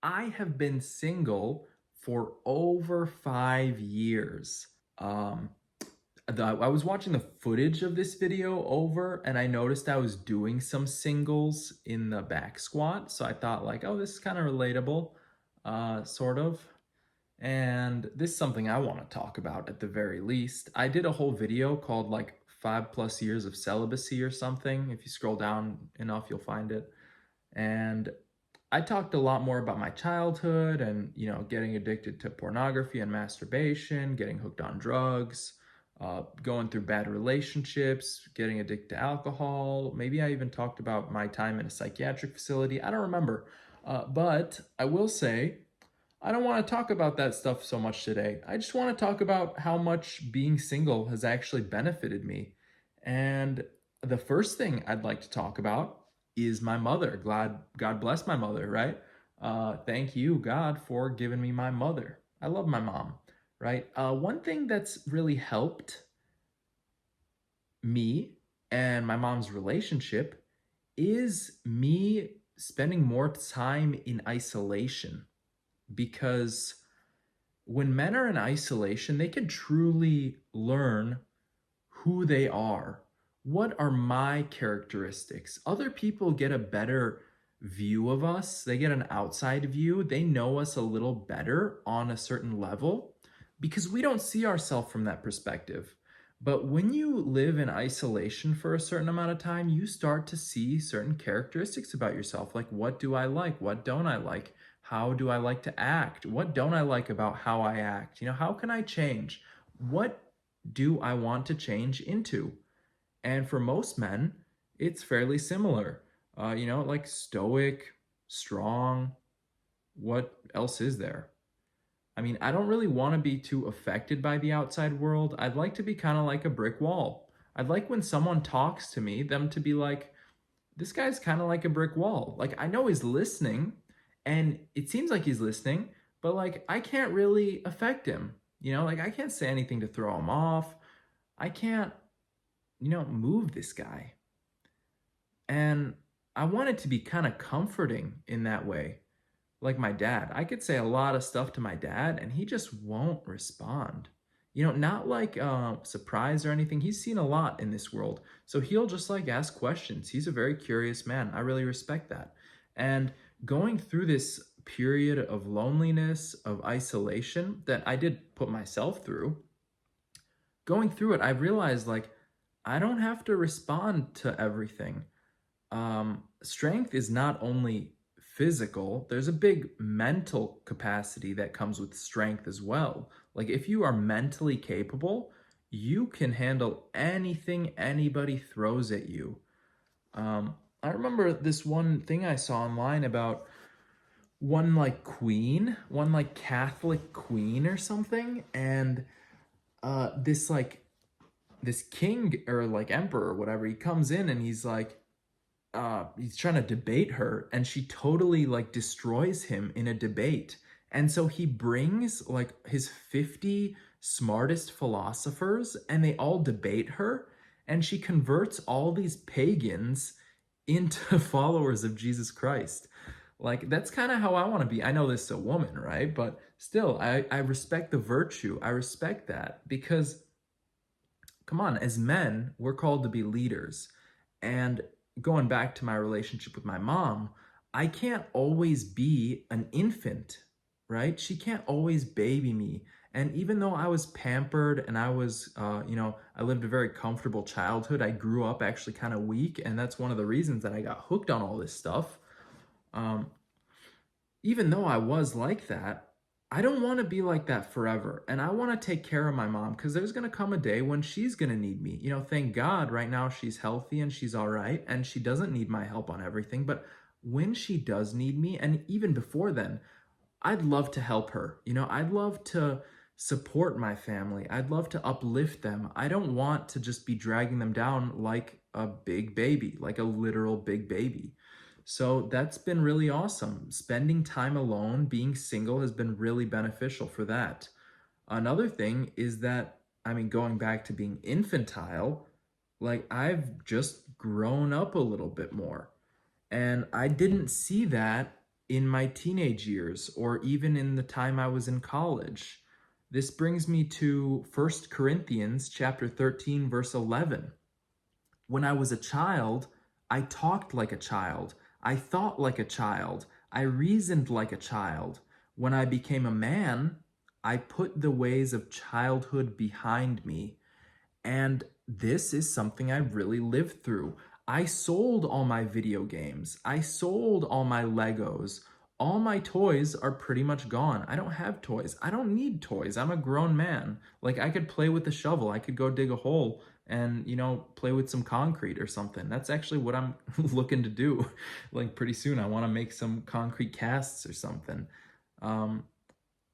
I have been single for over 5 years. Um, I was watching the footage of this video over and I noticed I was doing some singles in the back squat. So I thought like, oh, this is kind of relatable, sort of. And this is something I want to talk about at the very least. I did a whole video called like 5+ years of celibacy or something. If you scroll down enough, you'll find it. And I talked a lot more about my childhood and, getting addicted to pornography and masturbation, getting hooked on drugs, going through bad relationships, getting addicted to alcohol. Maybe I even talked about my time in a psychiatric facility. I don't remember. But I will say, I don't want to talk about that stuff so much today. I just want to talk about how much being single has actually benefited me. And the first thing I'd like to talk about is my mother. God bless my mother, right? Thank you, God, for giving me my mother. I love my mom, right? One thing that's really helped me and my mom's relationship is me spending more time in isolation, because when men are in isolation, they can truly learn who they are. What are my characteristics? Other people get a better view of us, they get an outside view, they know us a little better on a certain level because we don't see ourselves from that perspective. But when you live in isolation for a certain amount of time, you start to see certain characteristics about yourself. Like, what do I like? What don't I like? How do I like to act? What don't I like about how I act? How can I change? What do I want to change into? And for most men, it's fairly similar. Like stoic, strong. What else is there? I mean, I don't really want to be too affected by the outside world. I'd like to be kind of like a brick wall. I'd like when someone talks to me, them to be like, this guy's kind of like a brick wall. Like, I know he's listening and it seems like he's listening, but like, I can't really affect him. Like, I can't say anything to throw him off. I can't, move this guy. And I want it to be kind of comforting in that way. Like my dad, I could say a lot of stuff to my dad and he just won't respond. Not like surprise or anything. He's seen a lot in this world. So he'll just like ask questions. He's a very curious man. I really respect that. And going through this period of loneliness, of isolation that I did put myself through, going through it, I realized like I don't have to respond to everything. Strength is not only physical, there's a big mental capacity that comes with strength as well. Like, if you are mentally capable, you can handle anything anybody throws at you. I remember this one thing I saw online about one like Catholic queen or something, and this king or like emperor or whatever, he comes in and he's like, he's trying to debate her and she totally like destroys him in a debate. And so he brings like his 50 smartest philosophers and they all debate her, and she converts all these pagans into followers of Jesus Christ. Like, that's kind of how I want to be. I know this is a woman, right? But still, I respect the virtue. I respect that because, come on, as men, we're called to be leaders. And going back to my relationship with my mom, I can't always be an infant, right? She can't always baby me. And even though I was pampered and I was, I lived a very comfortable childhood, I grew up actually kind of weak. And that's one of the reasons that I got hooked on all this stuff. Um, Even though I was like that, I don't want to be like that forever. And I want to take care of my mom because there's going to come a day when she's going to need me. Thank God right now she's healthy and she's all right and she doesn't need my help on everything. But when she does need me, and even before then, I'd love to help her. I'd love to support my family. I'd love to uplift them. I don't want to just be dragging them down like a big baby, like a literal big baby. So that's been really awesome. Spending time alone, being single has been really beneficial for that. Another thing is that, I mean, going back to being infantile, like I've just grown up a little bit more. And I didn't see that in my teenage years or even in the time I was in college. This brings me to 1 Corinthians chapter 13 verse 11. When I was a child, I talked like a child. I thought like a child. I reasoned like a child. When I became a man, I put the ways of childhood behind me. And this is something I really lived through. I sold all my video games. I sold all my Legos. All my toys are pretty much gone. I don't have toys. I don't need toys. I'm a grown man. Like, I could play with a shovel. I could go dig a hole and, play with some concrete or something. That's actually what I'm looking to do. Like, pretty soon, I want to make some concrete casts or something. Um,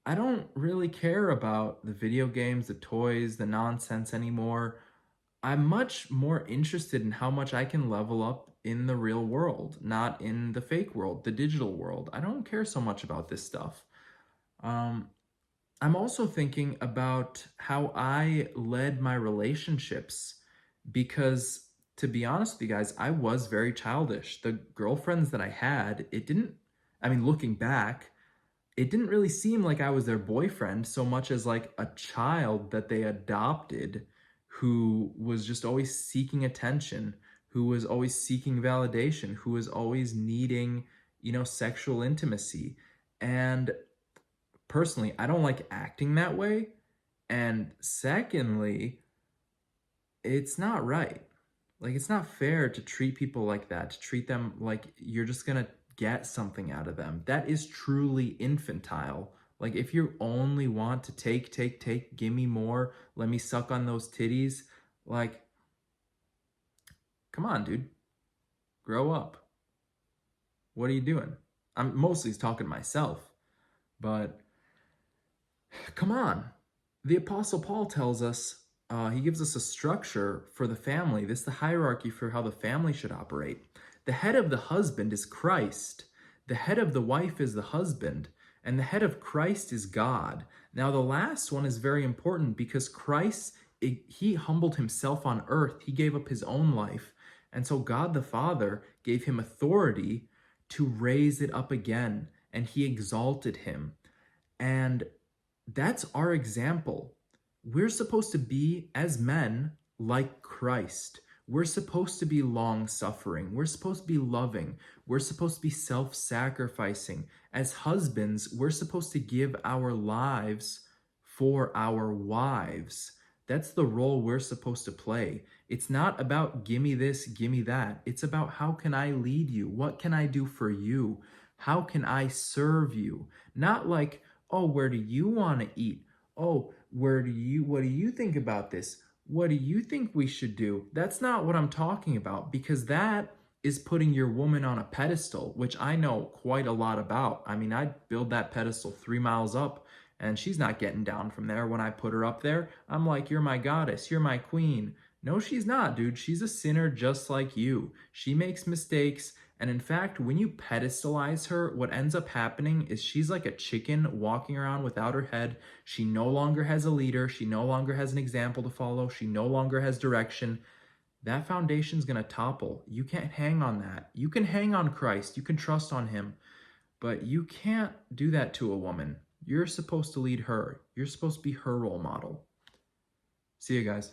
I don't really care about the video games, the toys, the nonsense anymore. I'm much more interested in how much I can level up in the real world, not in the fake world, the digital world. I don't care so much about this stuff. Um, I'm also thinking about how I led my relationships because, to be honest with you guys, I was very childish. The girlfriends that I had, looking back, it didn't really seem like I was their boyfriend so much as like a child that they adopted who was just always seeking attention, who was always seeking validation, who was always needing, sexual intimacy. And personally, I don't like acting that way. And secondly, it's not right. Like, it's not fair to treat people like that, to treat them like you're just gonna get something out of them. That is truly infantile. Like, if you only want to take, give me more, let me suck on those titties, like, come on, dude. Grow up. What are you doing? I'm mostly talking to myself, but come on. The Apostle Paul tells us, he gives us a structure for the family. This is the hierarchy for how the family should operate. The head of the husband is Christ. The head of the wife is the husband. And the head of Christ is God. Now, the last one is very important because Christ, he humbled himself on earth. He gave up his own life. And so God the Father gave him authority to raise it up again. And he exalted him. And that's our example. We're supposed to be, as men, like Christ. We're supposed to be long-suffering. We're supposed to be loving. We're supposed to be self-sacrificing. As husbands, we're supposed to give our lives for our wives. That's the role we're supposed to play. It's not about gimme this, gimme that. It's about how can I lead you? What can I do for you? How can I serve you? Not like, oh, where do you want to eat? Oh, what do you think about this? What do you think we should do? That's not what I'm talking about, because that is putting your woman on a pedestal, which I know quite a lot about. I mean, I'd build that pedestal 3 miles up and she's not getting down from there. When I put her up there, I'm like, you're my goddess, you're my queen. No, she's not, dude. She's a sinner just like you. She makes mistakes. And in fact, when you pedestalize her, what ends up happening is she's like a chicken walking around without her head. She no longer has a leader. She no longer has an example to follow. She no longer has direction. That foundation's going to topple. You can't hang on that. You can hang on Christ. You can trust on him. But you can't do that to a woman. You're supposed to lead her. You're supposed to be her role model. See you guys.